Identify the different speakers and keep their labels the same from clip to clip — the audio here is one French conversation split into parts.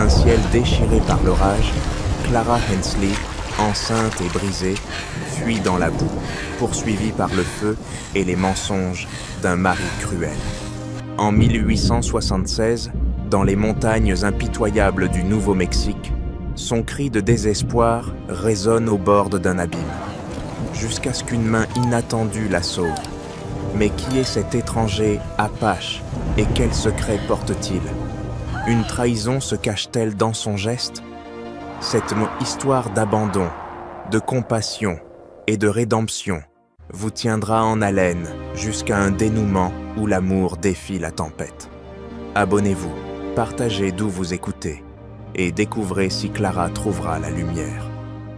Speaker 1: un ciel déchiré par l'orage, Clara Hensley, enceinte et brisée, fuit dans la boue, poursuivie par le feu et les mensonges d'un mari cruel. En 1876, dans les montagnes impitoyables du Nouveau-Mexique, son cri de désespoir résonne au bord d'un abîme, jusqu'à ce qu'une main inattendue la sauve. Mais qui est cet étranger Apache et quel secret porte-t-il? Une trahison se cache-t-elle dans son geste? Cette histoire d'abandon, de compassion et de rédemption vous tiendra en haleine jusqu'à un dénouement où l'amour défie la tempête. Abonnez-vous, partagez d'où vous écoutez et découvrez si Clara trouvera la lumière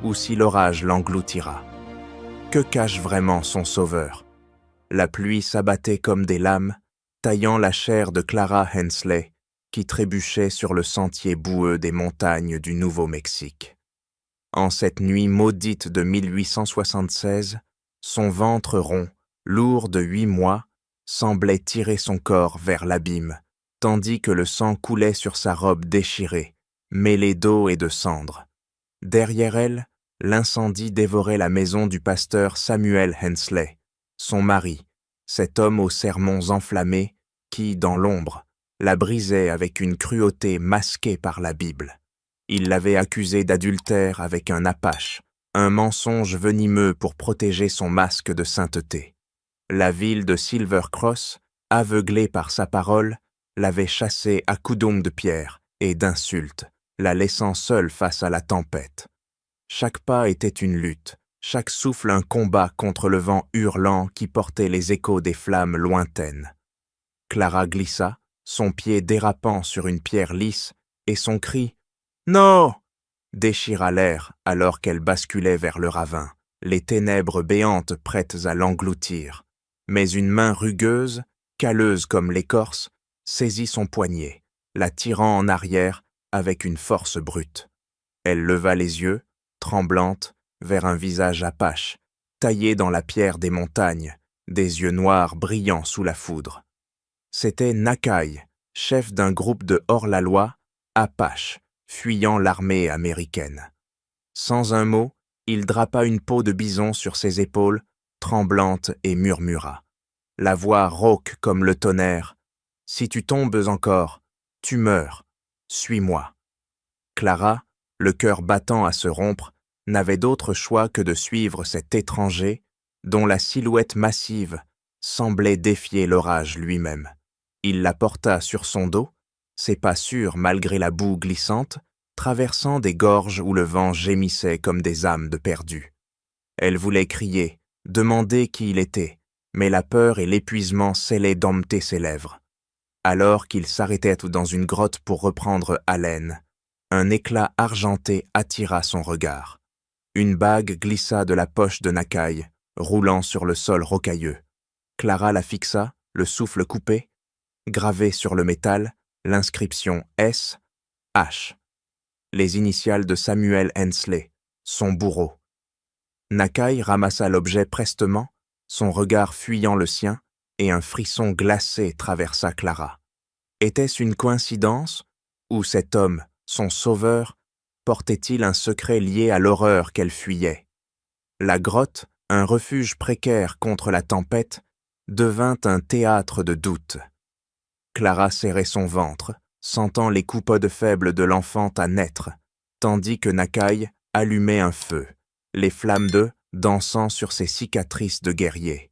Speaker 1: ou si l'orage l'engloutira. Que cache vraiment son sauveur? La pluie s'abattait comme des lames, taillant la chair de Clara Hensley, qui trébuchait sur le sentier boueux des montagnes du Nouveau-Mexique. En cette nuit maudite de 1876, son ventre rond, lourd de 8 mois, semblait tirer son corps vers l'abîme, tandis que le sang coulait sur sa robe déchirée, mêlée d'eau et de cendres. Derrière elle, l'incendie dévorait la maison du pasteur Samuel Hensley, son mari, cet homme aux sermons enflammés qui, dans l'ombre, la brisait avec une cruauté masquée par la Bible. Il l'avait accusée d'adultère avec un Apache, un mensonge venimeux pour protéger son masque de sainteté. La ville de Silver Cross, aveuglée par sa parole, l'avait chassée à coups d'ongles de pierre et d'insultes, la laissant seule face à la tempête. Chaque pas était une lutte, chaque souffle un combat contre le vent hurlant qui portait les échos des flammes lointaines. Clara glissa, son pied dérapant sur une pierre lisse, et son cri « Non !» déchira l'air alors qu'elle basculait vers le ravin, les ténèbres béantes prêtes à l'engloutir. Mais une main rugueuse, calleuse comme l'écorce, saisit son poignet, la tirant en arrière avec une force brute. Elle leva les yeux, tremblante, vers un visage apache, taillé dans la pierre des montagnes, des yeux noirs brillants sous la foudre. C'était Nakai, chef d'un groupe de hors-la-loi, Apache, fuyant l'armée américaine. Sans un mot, il drapa une peau de bison sur ses épaules, tremblante, et murmura. La voix rauque comme le tonnerre. « Si tu tombes encore, tu meurs. Suis-moi. » Clara, le cœur battant à se rompre, n'avait d'autre choix que de suivre cet étranger dont la silhouette massive semblait défier l'orage lui-même. Il la porta sur son dos, ses pas sûrs malgré la boue glissante, traversant des gorges où le vent gémissait comme des âmes de perdus. Elle voulait crier, demander qui il était, mais la peur et l'épuisement scellaient dompter ses lèvres. Alors qu'il s'arrêtait dans une grotte pour reprendre haleine, un éclat argenté attira son regard. Une bague glissa de la poche de Nakai, roulant sur le sol rocailleux. Clara la fixa, le souffle coupé, gravé sur le métal, l'inscription S, H. Les initiales de Samuel Hensley, son bourreau. Nakai ramassa l'objet prestement, son regard fuyant le sien, et un frisson glacé traversa Clara. Était-ce une coïncidence, ou cet homme, son sauveur, portait-il un secret lié à l'horreur qu'elle fuyait? La grotte, un refuge précaire contre la tempête, devint un théâtre de doutes. Clara serrait son ventre, sentant les coupodes faibles de l'enfant à naître, tandis que Nakai allumait un feu, les flammes d'eux dansant sur ses cicatrices de guerrier.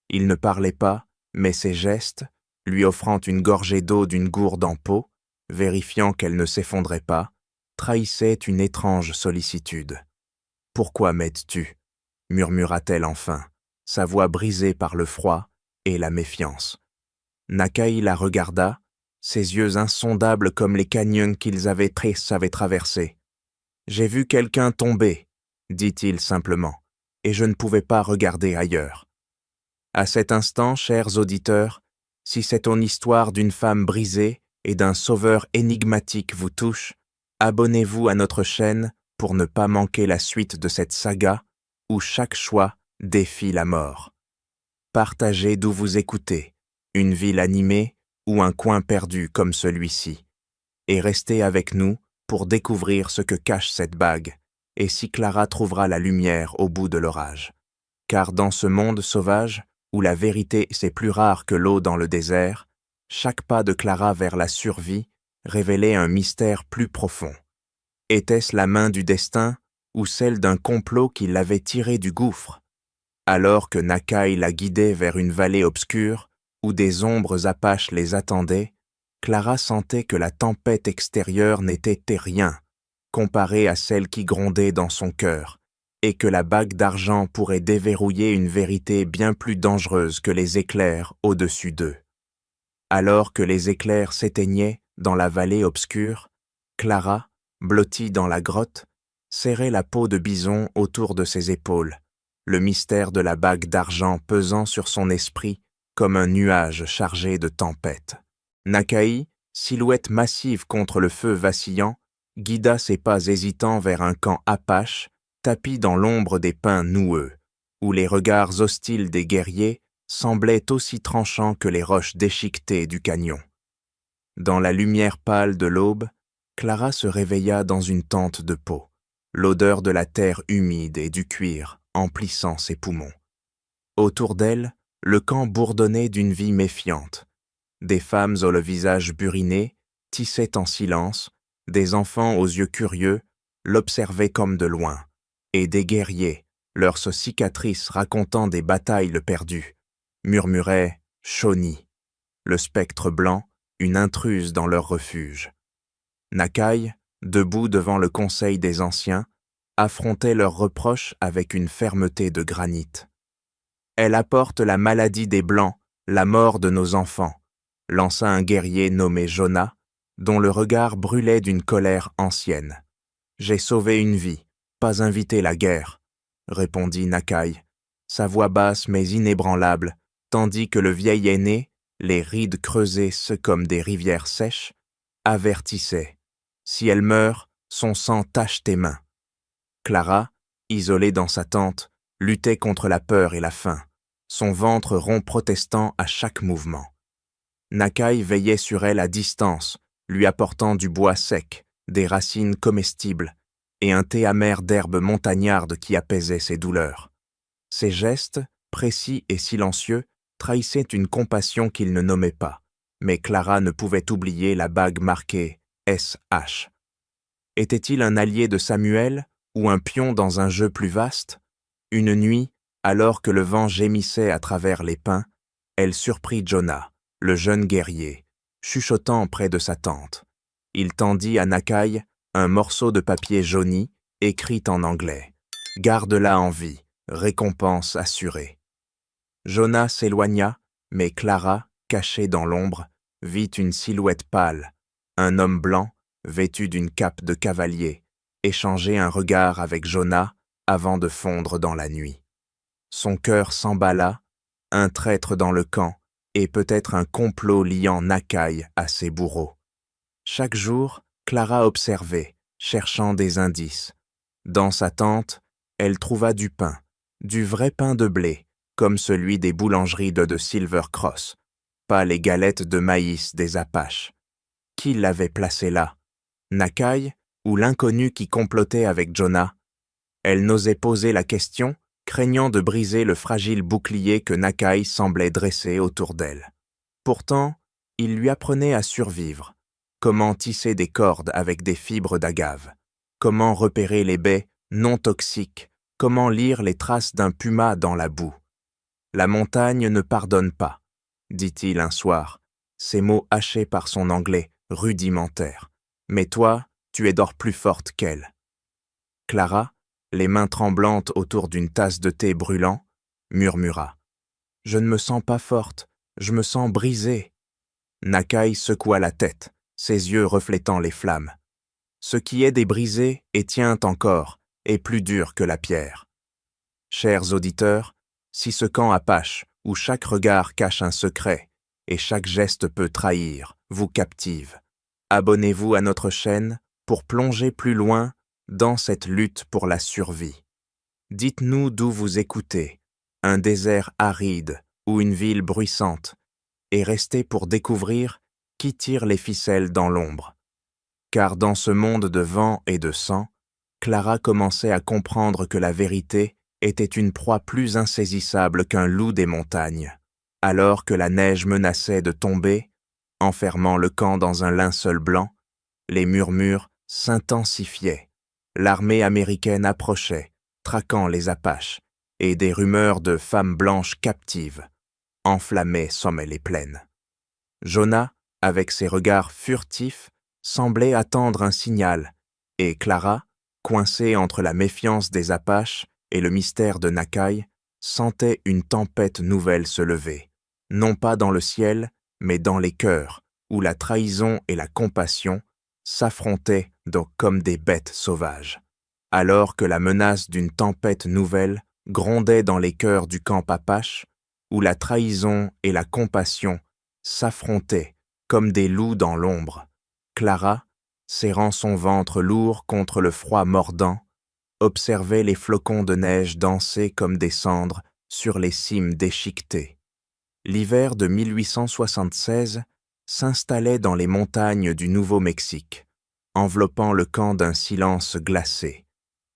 Speaker 1: Il ne parlait pas, mais ses gestes, lui offrant une gorgée d'eau d'une gourde en peau, vérifiant qu'elle ne s'effondrait pas, trahissaient une étrange sollicitude. « Pourquoi m'aides-tu » murmura-t-elle enfin, sa voix brisée par le froid et la méfiance. Nakai la regarda, ses yeux insondables comme les canyons qu'ils avaient traversés. « J'ai vu quelqu'un tomber, » dit-il simplement, et je ne pouvais pas regarder ailleurs. À cet instant, chers auditeurs, si cette histoire d'une femme brisée et d'un sauveur énigmatique vous touche, abonnez-vous à notre chaîne pour ne pas manquer la suite de cette saga où chaque choix défie la mort. Partagez d'où vous écoutez, une ville animée ou un coin perdu comme celui-ci. et restez avec nous pour découvrir ce que cache cette bague, et si Clara trouvera la lumière au bout de l'orage. Car dans ce monde sauvage, où la vérité c'est plus rare que l'eau dans le désert, chaque pas de Clara vers la survie révélait un mystère plus profond. Était-ce la main du destin ou celle d'un complot qui l'avait tirée du gouffre? Alors que Nakai la guidait vers une vallée obscure, où des ombres apaches les attendaient, Clara sentait que la tempête extérieure n'était rien, comparée à celle qui grondait dans son cœur, et que la bague d'argent pourrait déverrouiller une vérité bien plus dangereuse que les éclairs au-dessus d'eux. Alors que les éclairs s'éteignaient dans la vallée obscure, Clara, blottie dans la grotte, serrait la peau de bison autour de ses épaules, le mystère de la bague d'argent pesant sur son esprit comme un nuage chargé de tempête. Nakai, silhouette massive contre le feu vacillant, guida ses pas hésitants vers un camp apache, tapi dans l'ombre des pins noueux, où les regards hostiles des guerriers semblaient aussi tranchants que les roches déchiquetées du canyon. Dans la lumière pâle de l'aube, Clara se réveilla dans une tente de peau, l'odeur de la terre humide et du cuir emplissant ses poumons. Autour d'elle, le camp bourdonnait d'une vie méfiante. Des femmes au visage buriné tissaient en silence, des enfants aux yeux curieux l'observaient comme de loin, et des guerriers, leurs cicatrices racontant des batailles perdues, murmuraient « Shawnee », le spectre blanc, une intruse dans leur refuge. Nakai, debout devant le conseil des anciens, affrontait leurs reproches avec une fermeté de granit. Elle apporte la maladie des Blancs, la mort de nos enfants, lança un guerrier nommé Jonah, dont le regard brûlait d'une colère ancienne. J'ai sauvé une vie, pas invité la guerre, répondit Nakai, sa voix basse mais inébranlable, tandis que le vieil aîné, les rides creusées comme des rivières sèches, avertissait. Si elle meurt, son sang tache tes mains. Clara, isolée dans sa tente, luttait contre la peur et la faim, son ventre rond protestant à chaque mouvement. Nakai veillait sur elle à distance, lui apportant du bois sec, des racines comestibles et un thé amer d'herbes montagnardes qui apaisait ses douleurs. Ses gestes, précis et silencieux, trahissaient une compassion qu'il ne nommait pas, mais Clara ne pouvait oublier la bague marquée SH. Était-il un allié de Samuel ou un pion dans un jeu plus vaste? Une nuit, alors que le vent gémissait à travers les pins, elle surprit Jonah, le jeune guerrier, chuchotant près de sa tente. Il tendit à Nakai un morceau de papier jauni, écrit en anglais. « Garde-la en vie, récompense assurée. » Jonah s'éloigna, mais Clara, cachée dans l'ombre, vit une silhouette pâle, un homme blanc, vêtu d'une cape de cavalier, échanger un regard avec Jonah avant de fondre dans la nuit. Son cœur s'emballa, un traître dans le camp et peut-être un complot liant Nakai à ses bourreaux. Chaque jour, Clara observait, cherchant des indices. Dans sa tente, elle trouva du pain, du vrai pain de blé, comme celui des boulangeries de Silver Cross, pas les galettes de maïs des Apaches. Qui l'avait placée là? Nakai ou l'inconnu qui complotait avec Jonah? Elle n'osait poser la question, craignant de briser le fragile bouclier que Nakai semblait dresser autour d'elle. Pourtant, il lui apprenait à survivre, comment tisser des cordes avec des fibres d'agave, comment repérer les baies non toxiques, comment lire les traces d'un puma dans la boue. La montagne ne pardonne pas, dit-il un soir, ces mots hachés par son anglais rudimentaire. Mais toi, tu es d'or plus forte qu'elle. Clara, les mains tremblantes autour d'une tasse de thé brûlant, murmura. « Je ne me sens pas forte, je me sens brisée. » Nakai secoua la tête, ses yeux reflétant les flammes. Ce qui est débrisé et tient encore est plus dur que la pierre. Chers auditeurs, si ce camp apache, où chaque regard cache un secret et chaque geste peut trahir, vous captive, abonnez-vous à notre chaîne pour plonger plus loin dans cette lutte pour la survie. Dites-nous d'où vous écoutez, un désert aride ou une ville bruissante, et restez pour découvrir qui tire les ficelles dans l'ombre. car dans ce monde de vent et de sang, Clara commençait à comprendre que la vérité était une proie plus insaisissable qu'un loup des montagnes. Alors que la neige menaçait de tomber, enfermant le camp dans un linceul blanc, les murmures s'intensifiaient. L'armée américaine approchait, traquant les Apaches, et des rumeurs de femmes blanches captives enflammaient sommets les plaines. Jonah, avec ses regards furtifs, semblait attendre un signal, et Clara, coincée entre la méfiance des Apaches et le mystère de Nakai, sentait une tempête nouvelle se lever, non pas dans le ciel, mais dans les cœurs, où la trahison et la compassion s'affrontaient comme des bêtes sauvages. Alors que la menace d'une tempête nouvelle grondait dans les cœurs du camp Apache, où la trahison et la compassion s'affrontaient comme des loups dans l'ombre, Clara, serrant son ventre lourd contre le froid mordant, observait les flocons de neige danser comme des cendres sur les cimes déchiquetées. L'hiver de 1876 s'installait dans les montagnes du Nouveau-Mexique, enveloppant le camp d'un silence glacé,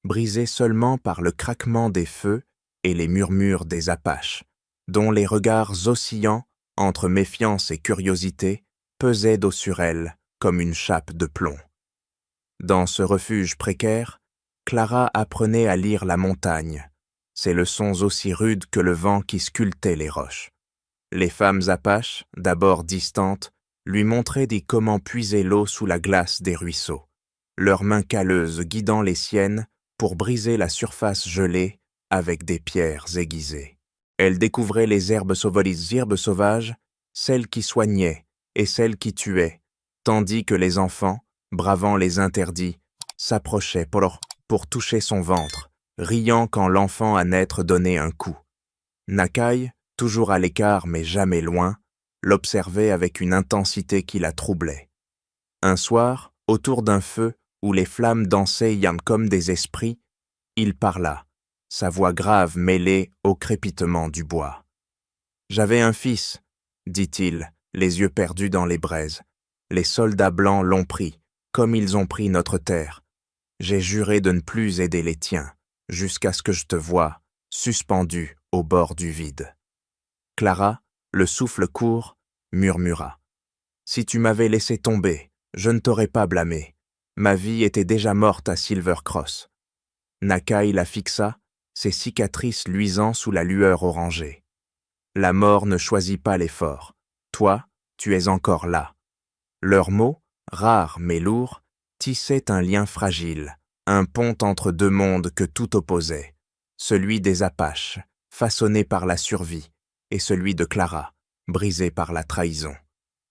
Speaker 1: brisé seulement par le craquement des feux et les murmures des Apaches, dont les regards oscillants entre méfiance et curiosité pesaient d'eau sur elle comme une chape de plomb. Dans ce refuge précaire, Clara apprenait à lire la montagne, ses leçons aussi rudes que le vent qui sculptait les roches. Les femmes Apaches, d'abord distantes, lui montraient comment puiser l'eau sous la glace des ruisseaux, leurs mains calleuses guidant les siennes pour briser la surface gelée avec des pierres aiguisées. Elle découvrait les herbes sauvages, celles qui soignaient et celles qui tuaient, tandis que les enfants, bravant les interdits, s'approchaient pour toucher son ventre, riant quand l'enfant à naître donnait un coup. Nakai, toujours à l'écart mais jamais loin, l'observait avec une intensité qui la troublait. Un soir, autour d'un feu où les flammes dansaient comme des esprits, il parla, sa voix grave mêlée au crépitement du bois. « J'avais un fils, dit-il, les yeux perdus dans les braises. Les soldats blancs l'ont pris, comme ils ont pris notre terre. J'ai juré de ne plus aider les tiens, jusqu'à ce que je te voie, suspendu au bord du vide. » Clara, le souffle court, murmura. « Si tu m'avais laissé tomber, je ne t'aurais pas blâmé. Ma vie était déjà morte à Silver Cross. » Nakai la fixa, ses cicatrices luisant sous la lueur orangée. « La mort ne choisit pas l'effort. Toi, tu es encore là. » Leurs mots, rares mais lourds, tissaient un lien fragile, un pont entre deux mondes que tout opposait, celui des Apaches, façonné par la survie, et celui de Clara, brisé par la trahison.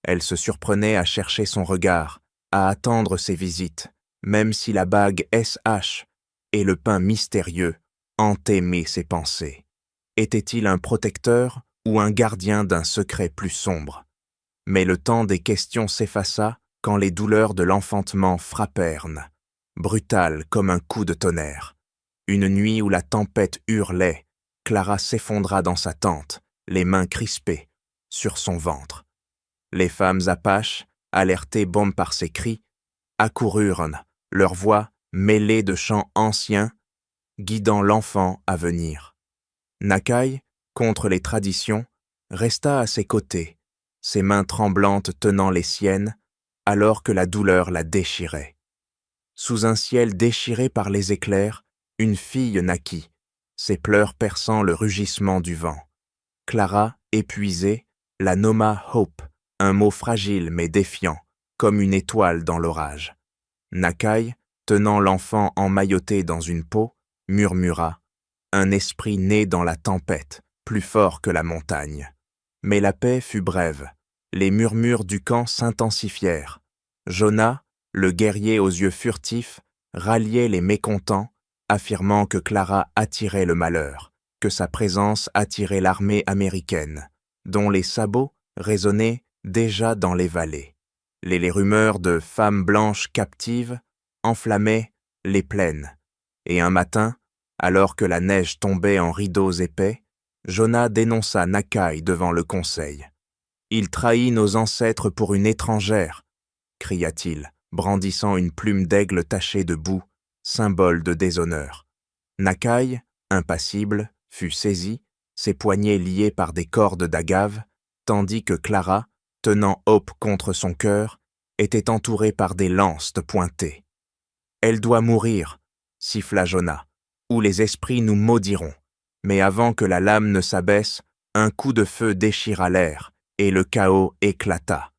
Speaker 1: Elle se surprenait à chercher son regard, à attendre ses visites, même si la bague SH et le pain mystérieux hantaient ses pensées. Était-il un protecteur ou un gardien d'un secret plus sombre? Mais le temps des questions s'effaça quand les douleurs de l'enfantement frappèrent, brutales comme un coup de tonnerre. Une nuit où la tempête hurlait, Clara s'effondra dans sa tente, les mains crispées, sur son ventre. Les femmes Apaches, alertées par ses cris, accoururent, leurs voix mêlées de chants anciens, guidant l'enfant à venir. Nakai, contre les traditions, resta à ses côtés, ses mains tremblantes tenant les siennes, alors que la douleur la déchirait. Sous un ciel déchiré par les éclairs, une fille naquit, ses pleurs perçant le rugissement du vent. Clara, épuisée, la nomma Hope, un mot fragile mais défiant, comme une étoile dans l'orage. Nakai, tenant l'enfant emmailloté dans une peau, murmura « Un esprit né dans la tempête, plus fort que la montagne. » Mais la paix fut brève. Les murmures du camp s'intensifièrent. Jonah, le guerrier aux yeux furtifs, ralliait les mécontents, affirmant que Clara attirait le malheur, que sa présence attirait l'armée américaine, dont les sabots résonnaient déjà dans les vallées. Les rumeurs de femmes blanches captives enflammaient les plaines. Et un matin, alors que la neige tombait en rideaux épais, Jonah dénonça Nakai devant le conseil. « Il trahit nos ancêtres pour une étrangère !» cria-t-il, brandissant une plume d'aigle tachée de boue, symbole de déshonneur. Nakai, impassible, fut saisi, ses poignets liés par des cordes d'agave, tandis que Clara, tenant Hope contre son cœur, était entourée par des lances pointées. « Elle doit mourir », siffla Jonah, « ou les esprits nous maudiront. » Mais avant que la lame ne s'abaisse, un coup de feu déchira l'air, et le chaos éclata.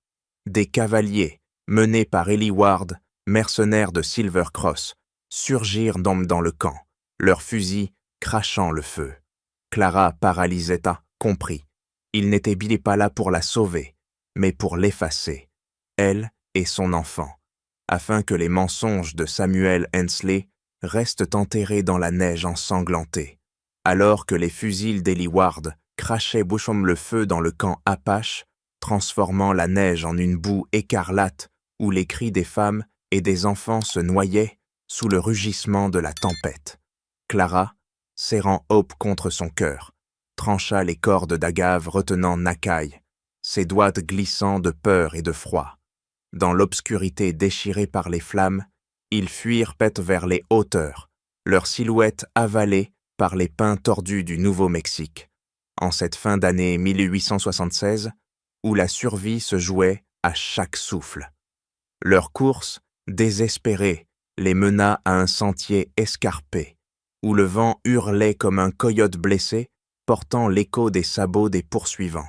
Speaker 1: Des cavaliers, menés par Eliwood, mercenaire de Silver Cross, surgirent dans le camp, leurs fusils crachant le feu. Clara, paralysée, comprit. Il n'était pas là pour la sauver, mais pour l'effacer, elle et son enfant, afin que les mensonges de Samuel Hensley restent enterrés dans la neige ensanglantée. Alors que les fusils d'Eliwood crachaient bouchom le feu dans le camp Apache, transformant la neige en une boue écarlate où les cris des femmes et des enfants se noyaient sous le rugissement de la tempête. Clara, serrant Hope contre son cœur, trancha les cordes d'agave retenant Nakai, ses doigts glissant de peur et de froid. Dans l'obscurité déchirée par les flammes, ils fuirent vers les hauteurs, leurs silhouettes avalées par les pins tordus du Nouveau-Mexique, en cette fin d'année 1876, où la survie se jouait à chaque souffle. Leur course, désespérée, les mena à un sentier escarpé, où le vent hurlait comme un coyote blessé, portant l'écho des sabots des poursuivants.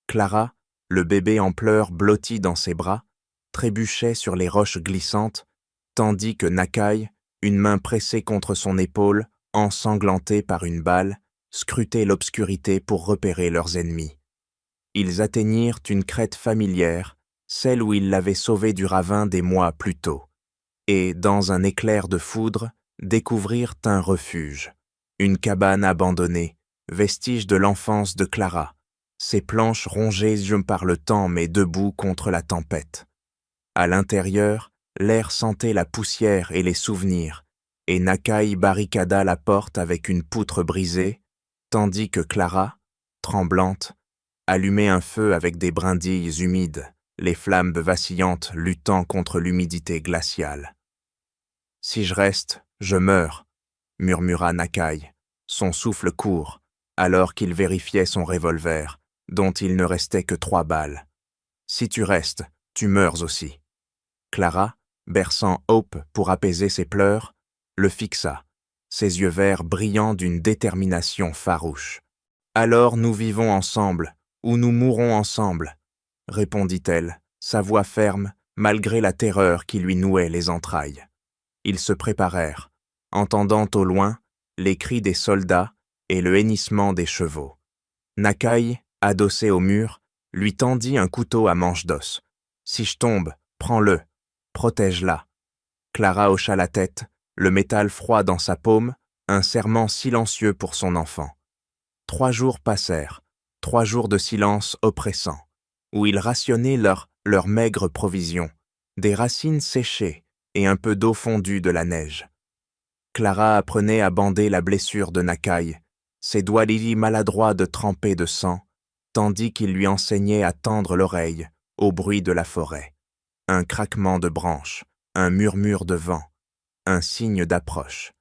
Speaker 1: Clara, le bébé en pleurs blotti dans ses bras, trébuchait sur les roches glissantes, tandis que Nakai, une main pressée contre son épaule, ensanglantée par une balle, scrutait l'obscurité pour repérer leurs ennemis. Ils atteignirent une crête familière, celle où ils l'avaient sauvée du ravin des mois plus tôt, et, dans un éclair de foudre, découvrirent un refuge, une cabane abandonnée, vestige de l'enfance de Clara, ses planches rongées par le temps mais debout contre la tempête. À l'intérieur, l'air sentait la poussière et les souvenirs, et Nakai barricada la porte avec une poutre brisée, tandis que Clara, tremblante, allumait un feu avec des brindilles humides, les flammes vacillantes luttant contre l'humidité glaciale. « Si je reste, je meurs », murmura Nakai, son souffle court, alors qu'il vérifiait son revolver, dont il ne restait que 3 balles. « Si tu restes, tu meurs aussi. » Clara, berçant Hope pour apaiser ses pleurs, le fixa, ses yeux verts brillants d'une détermination farouche. « Alors nous vivons ensemble, ou nous mourrons ensemble, » répondit-elle, sa voix ferme, malgré la terreur qui lui nouait les entrailles. Ils se préparèrent, entendant au loin les cris des soldats et le hennissement des chevaux. Nakai, adossé au mur, lui tendit un couteau à manche d'os. « Si je tombe, prends-le, protège-la. » Clara hocha la tête, le métal froid dans sa paume, un serment silencieux pour son enfant. 3 jours passèrent, 3 jours de silence oppressant, où ils rationnaient leurs maigres provisions, des racines séchées et un peu d'eau fondue de la neige. Clara apprenait à bander la blessure de Nakai, ses doigts maladroits de tremper de sang, tandis qu'il lui enseignait à tendre l'oreille au bruit de la forêt. Un craquement de branches, un murmure de vent, un signe d'approche.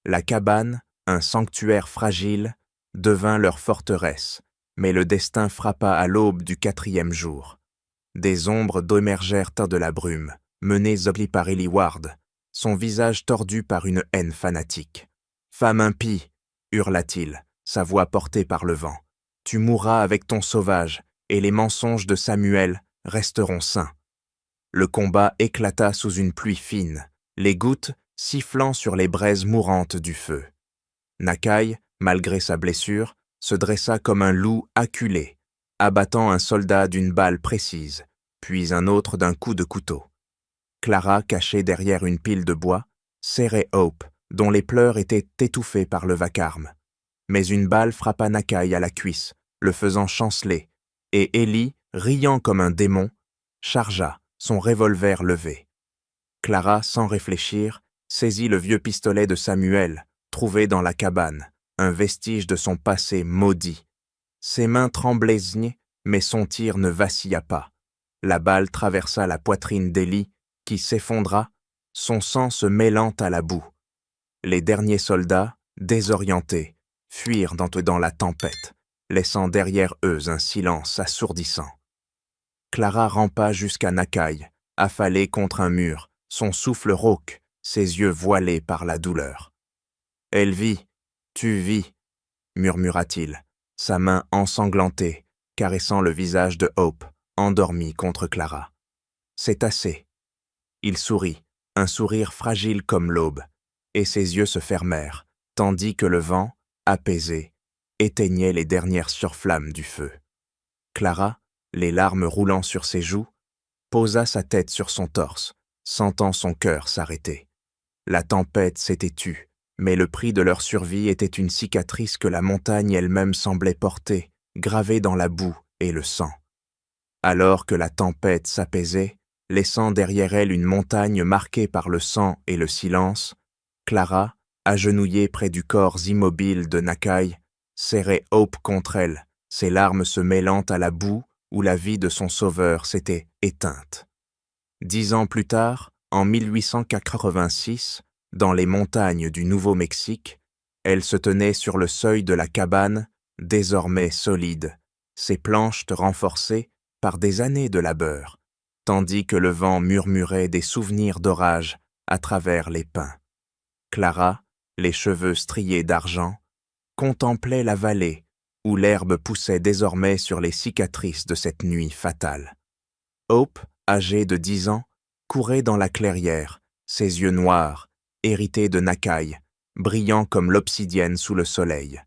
Speaker 1: La cabane, un sanctuaire fragile, devint leur forteresse, mais le destin frappa à l'aube du 4e jour. Des ombres émergèrent de la brume, menées par Eliwood, son visage tordu par une haine fanatique. « Femme impie !» hurla-t-il, sa voix portée par le vent. « Tu mourras avec ton sauvage, et les mensonges de Samuel resteront sains. » Le combat éclata sous une pluie fine, les gouttes sifflant sur les braises mourantes du feu. Nakai, malgré sa blessure, se dressa comme un loup acculé, abattant un soldat d'une balle précise, puis un autre d'un coup de couteau. Clara, cachée derrière une pile de bois, serrait Hope, dont les pleurs étaient étouffés par le vacarme. Mais une balle frappa Nakai à la cuisse, le faisant chanceler, et Ellie, riant comme un démon, chargea, son revolver levé. Clara, sans réfléchir, saisit le vieux pistolet de Samuel, trouvé dans la cabane, un vestige de son passé maudit. Ses mains tremblaient, mais son tir ne vacilla pas. La balle traversa la poitrine d'Ellie, qui s'effondra, son sang se mêlant à la boue. Les derniers soldats, désorientés, fuirent dans la tempête, laissant derrière eux un silence assourdissant. Clara rampa jusqu'à Nakai, affalée contre un mur, son souffle rauque, ses yeux voilés par la douleur. « Elle vit, tu vis », murmura-t-il, sa main ensanglantée, caressant le visage de Hope, endormi contre Clara. « C'est assez. » Il sourit, un sourire fragile comme l'aube, et ses yeux se fermèrent, tandis que le vent, apaisé, éteignait les dernières surflammes du feu. Clara, les larmes roulant sur ses joues, posa sa tête sur son torse, sentant son cœur s'arrêter. La tempête s'était tue, mais le prix de leur survie était une cicatrice que la montagne elle-même semblait porter, gravée dans la boue et le sang. Alors que la tempête s'apaisait, laissant derrière elle une montagne marquée par le sang et le silence, Clara, agenouillée près du corps immobile de Nakai, serrait Hope contre elle, ses larmes se mêlant à la boue où la vie de son sauveur s'était éteinte. 10 ans plus tard, en 1886, dans les montagnes du Nouveau-Mexique, elle se tenait sur le seuil de la cabane, désormais solide, ses planches renforcées par des années de labeur, tandis que le vent murmurait des souvenirs d'orage à travers les pins. Clara, les cheveux striés d'argent, contemplait la vallée où l'herbe poussait désormais sur les cicatrices de cette nuit fatale. Hope, âgée de 10 ans, courait dans la clairière, ses yeux noirs, hérités de Nakai, brillants comme l'obsidienne sous le soleil.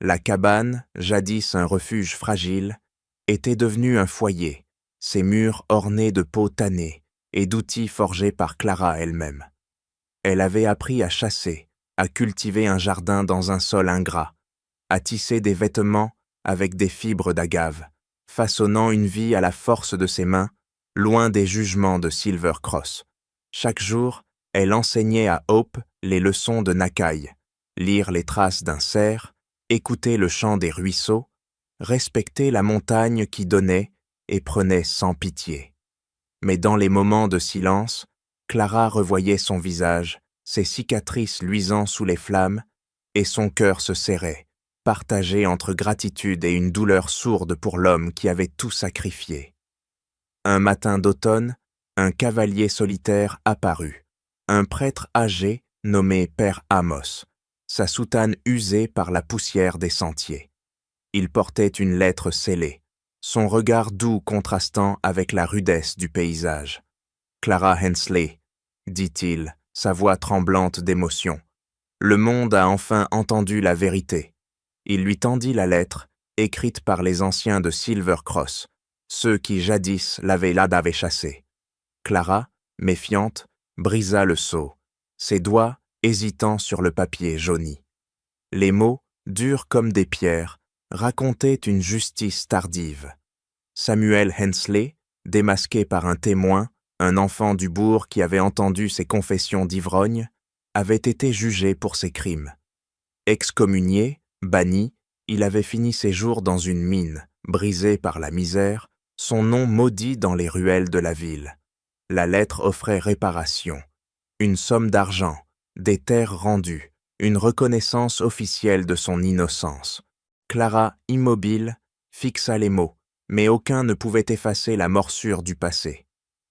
Speaker 1: La cabane, jadis un refuge fragile, était devenue un foyer, ses murs ornés de peaux tannées et d'outils forgés par Clara elle-même. Elle avait appris à chasser, à cultiver un jardin dans un sol ingrat, à tisser des vêtements avec des fibres d'agave, façonnant une vie à la force de ses mains, loin des jugements de Silver Cross. Chaque jour, elle enseignait à Hope les leçons de Nakai, lire les traces d'un cerf, écouter le chant des ruisseaux, respecter la montagne qui donnait et prenait sans pitié. Mais dans les moments de silence, Clara revoyait son visage, ses cicatrices luisant sous les flammes, et son cœur se serrait, partagé entre gratitude et une douleur sourde pour l'homme qui avait tout sacrifié. Un matin d'automne, un cavalier solitaire apparut, un prêtre âgé nommé Père Amos, sa soutane usée par la poussière des sentiers. Il portait une lettre scellée, son regard doux contrastant avec la rudesse du paysage. « Clara Hensley », dit-il, sa voix tremblante d'émotion. « Le monde a enfin entendu la vérité. » Il lui tendit la lettre, écrite par les anciens de Silver Cross, ceux qui jadis l'avaient chassée. Clara, méfiante, brisa le sceau, ses doigts hésitant sur le papier jauni. Les mots, durs comme des pierres, racontaient une justice tardive. Samuel Hensley, démasqué par un témoin, un enfant du bourg qui avait entendu ses confessions d'ivrogne, avait été jugé pour ses crimes. Excommunié, banni, il avait fini ses jours dans une mine, brisé par la misère, son nom maudit dans les ruelles de la ville. La lettre offrait réparation, une somme d'argent, des terres rendues, une reconnaissance officielle de son innocence. Clara, immobile, fixa les mots, mais aucun ne pouvait effacer la morsure du passé.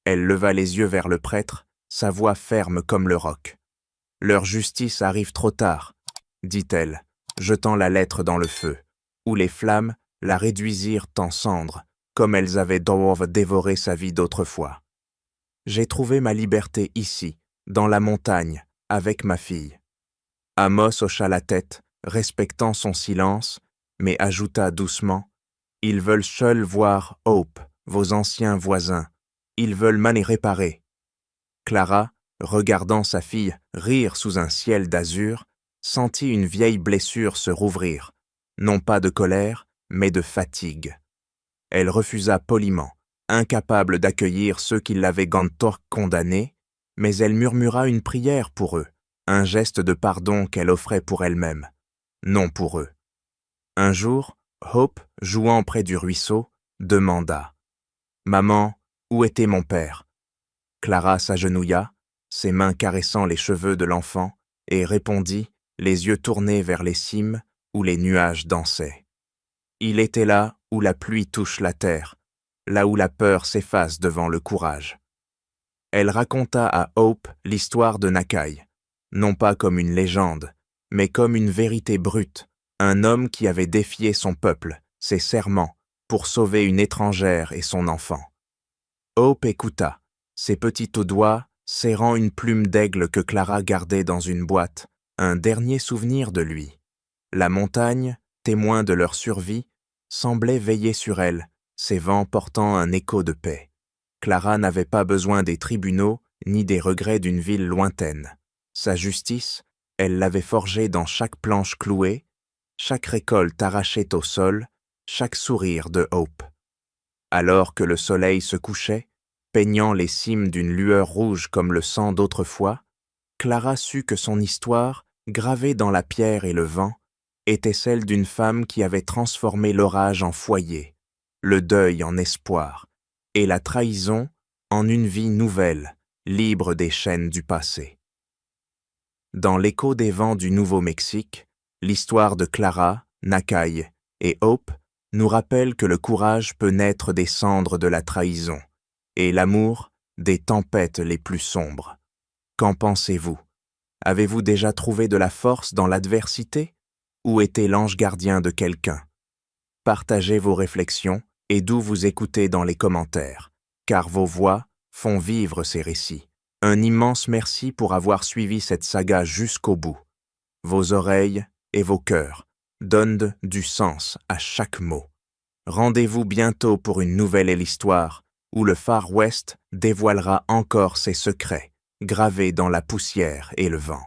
Speaker 1: Elle leva les yeux vers le prêtre, sa voix ferme comme le roc. « Leur justice arrive trop tard, » dit-elle, jetant la lettre dans le feu, où les flammes la réduisirent en cendres, comme elles avaient dévoré sa vie d'autrefois. « J'ai trouvé ma liberté ici, dans la montagne, avec ma fille. » Amos hocha la tête, respectant son silence, mais ajouta doucement « Ils veulent seuls voir Hope, vos anciens voisins. Ils veulent m'en réparer. » Clara, regardant sa fille rire sous un ciel d'azur, sentit une vieille blessure se rouvrir, non pas de colère, mais de fatigue. Elle refusa poliment, incapable d'accueillir ceux qui l'avaient condamnée, mais elle murmura une prière pour eux, un geste de pardon qu'elle offrait pour elle-même, non pour eux. Un jour, Hope, jouant près du ruisseau, demanda « Maman, où était mon père ?» Clara s'agenouilla, ses mains caressant les cheveux de l'enfant, et répondit, les yeux tournés vers les cimes où les nuages dansaient. Il était là où la pluie touche la terre, là où la peur s'efface devant le courage. Elle raconta à Hope l'histoire de Nakai, non pas comme une légende, mais comme une vérité brute, un homme qui avait défié son peuple, ses serments, pour sauver une étrangère et son enfant. Hope écouta, ses petits doigts serrant une plume d'aigle que Clara gardait dans une boîte, un dernier souvenir de lui. La montagne, témoin de leur survie, semblait veiller sur elle, ses vents portant un écho de paix. Clara n'avait pas besoin des tribunaux ni des regrets d'une ville lointaine. Sa justice, elle l'avait forgée dans chaque planche clouée, chaque récolte arrachée au sol, chaque sourire de Hope. Alors que le soleil se couchait, peignant les cimes d'une lueur rouge comme le sang d'autrefois, Clara sut que son histoire, gravée dans la pierre et le vent, était celle d'une femme qui avait transformé l'orage en foyer, le deuil en espoir, et la trahison en une vie nouvelle, libre des chaînes du passé. Dans l'écho des vents du Nouveau-Mexique, l'histoire de Clara, Nakai et Hope nous rappelle que le courage peut naître des cendres de la trahison, et l'amour des tempêtes les plus sombres. Qu'en pensez-vous? Avez-vous déjà trouvé de la force dans l'adversité? Ou était l'ange gardien de quelqu'un? Partagez vos réflexions et d'où vous écoutez dans les commentaires, car vos voix font vivre ces récits. Un immense merci pour avoir suivi cette saga jusqu'au bout. Vos oreilles et vos cœurs donnent du sens à chaque mot. Rendez-vous bientôt pour une nouvelle histoire où le Far West dévoilera encore ses secrets, gravés dans la poussière et le vent.